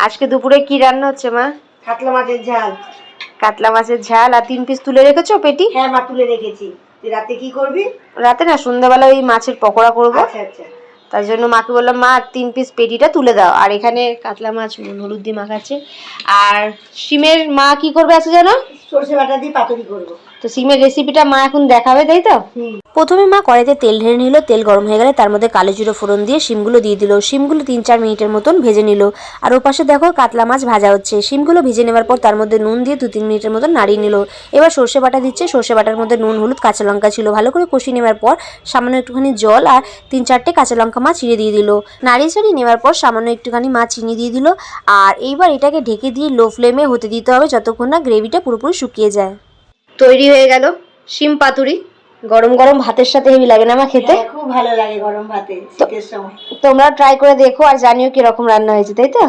আজকে দুপুরে কি রান্না হচ্ছে মা? কাতলা মাছের ঝাল। কাতলা মাছের ঝাল আর 3 পিস তুলে রেখেছো পেটি? হ্যাঁ মা, তুলে রেখেছি। তুই রাতে কি করবি? রাতে না, সন্ধ্যাবেলা ওই মাছের পকোড়া করবো। আচ্ছা আচ্ছা। তার জন্য মাকে বললাম মা 3 পিস পেটিটা তুলে দাও। আর এখানে কাতলা মাছ নুন হলুদ দিয়ে মাখাচ্ছে। আর সিমের মা কি করবে আজকে জানো? সরষে বাটা দিয়ে পাতুরি করবো। তো সিমের রেসিপিটা মা এখন দেখাবে, তাই তো? প্রথমে মা কড়াইতে তেল ঢেলে নিল। তেল গরম হয়ে গেলে তার মধ্যে কালো জিরে ফোড়ন দিয়ে শিমগুলো দিয়ে দিল। শিমগুলো 3-4 মিনিটের মতন ভেজে নিল। আর ওপাশে দেখো কাতলা মাছ ভাজা হচ্ছে। শিমগুলো ভেজে নেওয়ার পর তার মধ্যে নুন দিয়ে 2-3 মিনিটের মতন নাড়িয়ে নিল। এবার সর্ষে বাটা দিচ্ছে। সর্ষে বাটার মধ্যে নুন হলুদ কাঁচা লঙ্কা ছিল। ভালো করে কষিয়ে নেওয়ার পর সামান্য একটুখানি জল আর 3-4টে কাঁচা লঙ্কা মা চিড়ে দিয়ে দিল। নাড়িয়ে চাড়িয়ে নেওয়ার পর সামান্য একটুখানি মা চিনি দিয়ে দিল। আর এইবার এটাকে ঢেকে দিয়ে লো ফ্লেমে হতে দিতে হবে যতক্ষণ না গ্রেভিটা পুরোপুরি শুকিয়ে যায়। তৈরি হয়ে গেল শিম পাতুরি। গরম গরম ভাতের সাথে হেভি লাগে না মা খেতে? খুব ভালো লাগে গরম ভাতে শীতের সময়। তোমরা ট্রাই করে দেখো আর জানিও কিরকম রান্না হয়েছে, তাই তো?